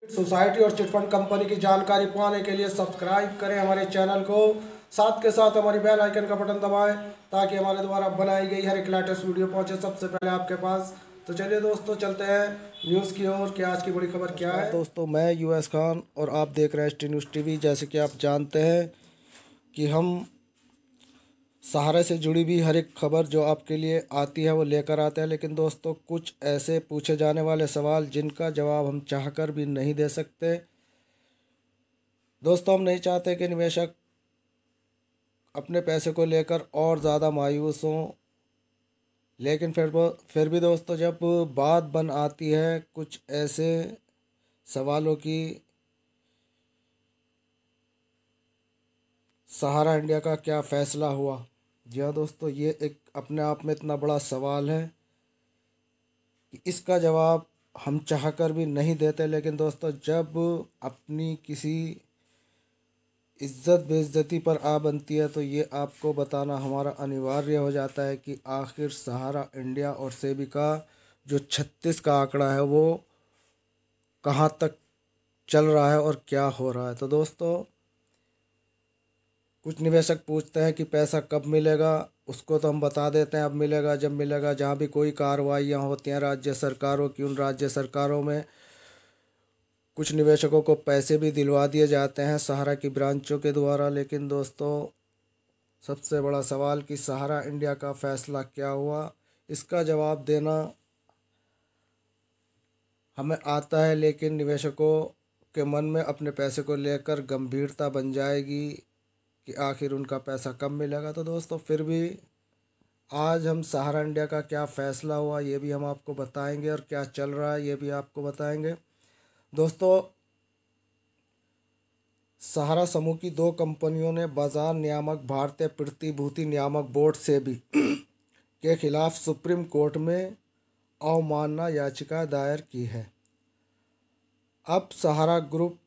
Society और chit fund company की जानकारी पाने के लिए सब्सक्राइब करें हमारे चैनल को। साथ के साथ हमारी बेल आइकन का बटन दबाएं ताकि हमारे द्वारा बनाई गई हर एक लेटेस्ट वीडियो पहुंचे सबसे पहले आपके पास। तो चलिए दोस्तों, चलते हैं न्यूज़ की ओर कि आज की बड़ी खबर क्या है। दोस्तों, मैं यूएस खान और आप देख रहे हैं एसटी न्यूज़ टीवी। जैसे कि आप जानते हैं कि हम सहारा से जुड़ी भी हर एक खबर जो आपके लिए आती है वो लेकर आते हैं। लेकिन दोस्तों, कुछ ऐसे पूछे जाने वाले सवाल जिनका जवाब हम चाहकर भी नहीं दे सकते। दोस्तों, हम नहीं चाहते कि निवेशक अपने पैसे को लेकर और ज़्यादा मायूस हों। लेकिन फिर भी दोस्तों, जब बात बन आती है कुछ ऐसे सवालों की, सहारा इंडिया का क्या फ़ैसला हुआ। जी हाँ दोस्तों, ये एक अपने आप में इतना बड़ा सवाल है कि इसका जवाब हम चाहकर भी नहीं देते। लेकिन दोस्तों, जब अपनी किसी इज्जत बेइज्जती पर आ बनती है तो ये आपको बताना हमारा अनिवार्य हो जाता है कि आखिर सहारा इंडिया और सेबी का जो 36 का आंकड़ा है वो कहाँ तक चल रहा है और क्या हो रहा है। तो दोस्तों, कुछ निवेशक पूछते हैं कि पैसा कब मिलेगा। उसको तो हम बता देते हैं अब मिलेगा जब मिलेगा। जहाँ भी कोई कार्रवाइयाँ होती हैं राज्य सरकारों की, उन राज्य सरकारों में कुछ निवेशकों को पैसे भी दिलवा दिए जाते हैं सहारा की ब्रांचों के द्वारा। लेकिन दोस्तों, सबसे बड़ा सवाल कि सहारा इंडिया का फ़ैसला क्या हुआ, इसका जवाब देना हमें आता है। लेकिन निवेशकों के मन में अपने पैसे को लेकर गंभीरता बन जाएगी कि आखिर उनका पैसा कब मिलेगा। तो दोस्तों, फिर भी आज हम सहारा इंडिया का क्या फ़ैसला हुआ ये भी हम आपको बताएंगे और क्या चल रहा है ये भी आपको बताएंगे। दोस्तों, सहारा समूह की दो कंपनियों ने बाजार नियामक भारतीय प्रतिभूति नियामक बोर्ड सेबी के खिलाफ सुप्रीम कोर्ट में अवमानना याचिका दायर की है। अब सहारा ग्रुप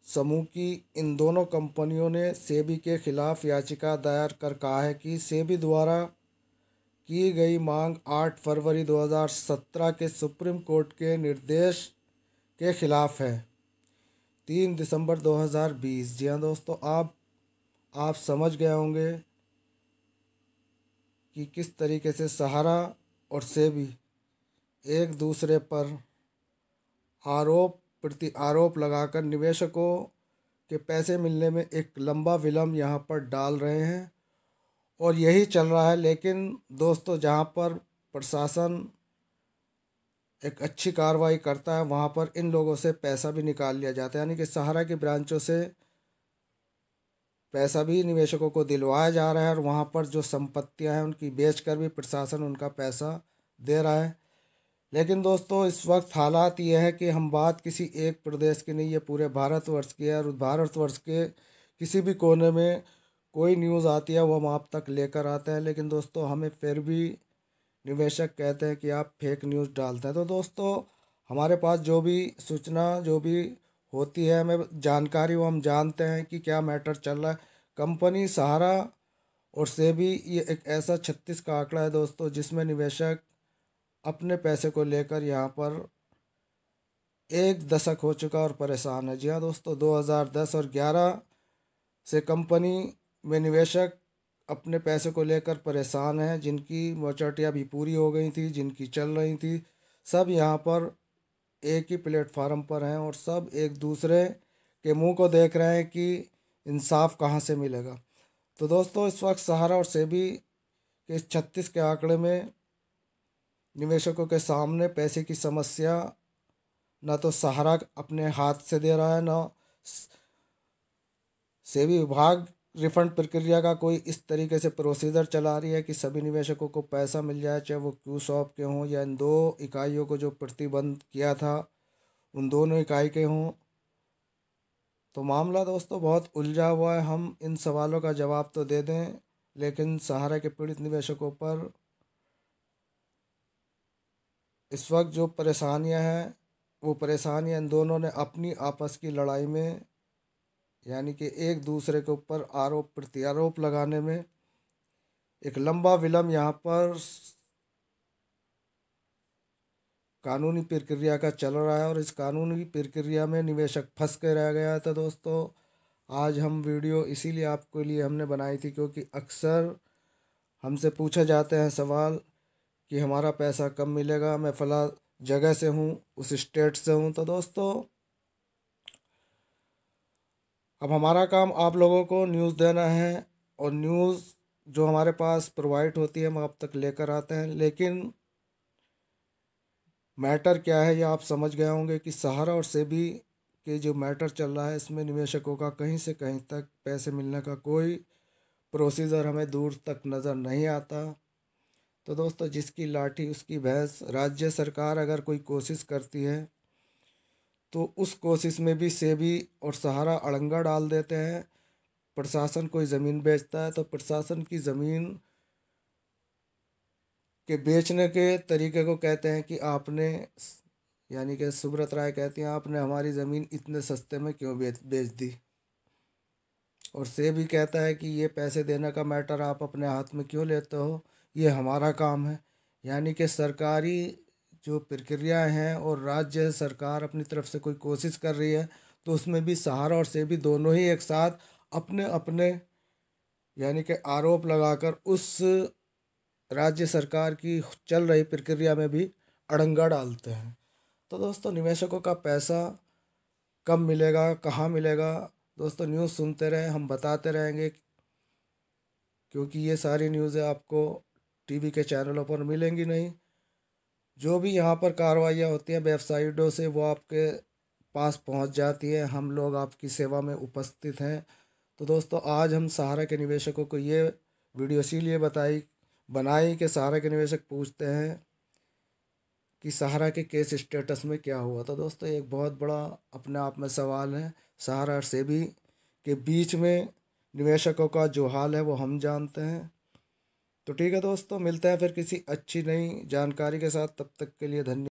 समूह की इन दोनों कंपनियों ने सेबी के खिलाफ याचिका दायर कर कहा है कि सेबी द्वारा की गई मांग 8 फरवरी 2017 के सुप्रीम कोर्ट के निर्देश के खिलाफ है। 3 दिसंबर 2020। जी हाँ दोस्तों, आप समझ गए होंगे कि किस तरीके से सहारा और सेबी एक दूसरे पर आरोप प्रति आरोप लगाकर निवेशकों के पैसे मिलने में एक लंबा विलंब यहाँ पर डाल रहे हैं और यही चल रहा है। लेकिन दोस्तों, जहाँ पर प्रशासन एक अच्छी कार्रवाई करता है वहाँ पर इन लोगों से पैसा भी निकाल लिया जाता है। यानी कि सहारा की ब्रांचों से पैसा भी निवेशकों को दिलवाया जा रहा है और वहाँ पर जो संपत्तियाँ हैं उनकी बेचकर भी प्रशासन उनका पैसा दे रहा है। लेकिन दोस्तों, इस वक्त हालात ये है कि हम बात किसी एक प्रदेश की नहीं, ये पूरे भारतवर्ष की है और भारतवर्ष के किसी भी कोने में कोई न्यूज़ आती है वो हम आप तक लेकर आते हैं। लेकिन दोस्तों, हमें फिर भी निवेशक कहते हैं कि आप फेक न्यूज़ डालते हैं। तो दोस्तों, हमारे पास जो भी सूचना जो भी होती है, हमें जानकारी, वो हम जानते हैं कि क्या मैटर चल रहा है। कंपनी सहारा और सेबी ये एक ऐसा 36 का आंकड़ा है दोस्तों जिसमें निवेशक अपने पैसे को लेकर यहाँ पर एक दशक हो चुका और परेशान है। जी हाँ दोस्तों, 2010 और 11 से कंपनी में निवेशक अपने पैसे को लेकर परेशान हैं। जिनकी मैच्योरिटियाँ भी पूरी हो गई थी, जिनकी चल रही थी, सब यहाँ पर एक ही प्लेटफार्म पर हैं और सब एक दूसरे के मुंह को देख रहे हैं कि इंसाफ कहाँ से मिलेगा। तो दोस्तों, इस वक्त सहारा और सेबी के इस 36 के आंकड़े में निवेशकों के सामने पैसे की समस्या ना तो सहारा अपने हाथ से दे रहा है, ना सेबी विभाग रिफंड प्रक्रिया का कोई इस तरीके से प्रोसीजर चला रही है कि सभी निवेशकों को पैसा मिल जाए, चाहे वो क्यू शॉप के हों या इन दो इकाइयों को जो प्रतिबंध किया था उन दोनों इकाई के हों। तो मामला दोस्तों बहुत उलझा हुआ है। हम इन सवालों का जवाब तो दे दें, लेकिन सहारा के पीड़ित निवेशकों पर इस वक्त जो परेशानियां हैं वो परेशानियां इन दोनों ने अपनी आपस की लड़ाई में, यानी कि एक दूसरे के ऊपर आरोप प्रत्यारोप लगाने में एक लंबा विलंब यहाँ पर कानूनी प्रक्रिया का चल रहा है और इस कानूनी प्रक्रिया में निवेशक फंस के रह गया है। तो दोस्तों आज हम वीडियो इसीलिए आपके लिए हमने बनाई थी, क्योंकि अक्सर हमसे पूछे जाते हैं सवाल कि हमारा पैसा कब मिलेगा, मैं फला जगह से हूँ, उस स्टेट से हूँ। तो दोस्तों अब हमारा काम आप लोगों को न्यूज़ देना है और न्यूज़ जो हमारे पास प्रोवाइड होती है हम आप तक लेकर आते हैं। लेकिन मैटर क्या है ये आप समझ गए होंगे कि सहारा और सेबी के जो मैटर चल रहा है इसमें निवेशकों का कहीं से कहीं तक पैसे मिलने का कोई प्रोसीजर हमें दूर तक नज़र नहीं आता। तो दोस्तों जिसकी लाठी उसकी भैंस, राज्य सरकार अगर कोई कोशिश करती है तो उस कोशिश में भी सेबी और सहारा अड़ंगा डाल देते हैं। प्रशासन कोई ज़मीन बेचता है तो प्रशासन की ज़मीन के बेचने के तरीके को कहते हैं कि आपने, यानी कि सुब्रत राय कहती हैं आपने हमारी ज़मीन इतने सस्ते में क्यों बेच दी। और सेबी कहता है कि ये पैसे देने का मैटर आप अपने हाथ में क्यों लेते हो, ये हमारा काम है। यानी कि सरकारी जो प्रक्रियाएं हैं और राज्य सरकार अपनी तरफ से कोई कोशिश कर रही है तो उसमें भी सहारा और सेबी दोनों ही एक साथ अपने अपने यानी कि आरोप लगाकर उस राज्य सरकार की चल रही प्रक्रिया में भी अड़ंगा डालते हैं। तो दोस्तों निवेशकों का पैसा कब मिलेगा, कहाँ मिलेगा, दोस्तों न्यूज़ सुनते रहें, हम बताते रहेंगे, क्योंकि ये सारी न्यूज़ें आपको टीवी के चैनलों पर मिलेंगी नहीं। जो भी यहाँ पर कार्रवाइयाँ होती हैं वेबसाइटों से वो आपके पास पहुँच जाती है, हम लोग आपकी सेवा में उपस्थित हैं। तो दोस्तों आज हम सहारा के निवेशकों को ये वीडियो इसीलिए बनाई कि सहारा के निवेशक पूछते हैं कि सहारा के केस स्टेटस में क्या हुआ। तो दोस्तों एक बहुत बड़ा अपने आप में सवाल है। सहारा और सेबी के बीच में निवेशकों का जो हाल है वो हम जानते हैं। तो ठीक है दोस्तों, मिलते हैं फिर किसी अच्छी नई जानकारी के साथ, तब तक के लिए धन्यवाद।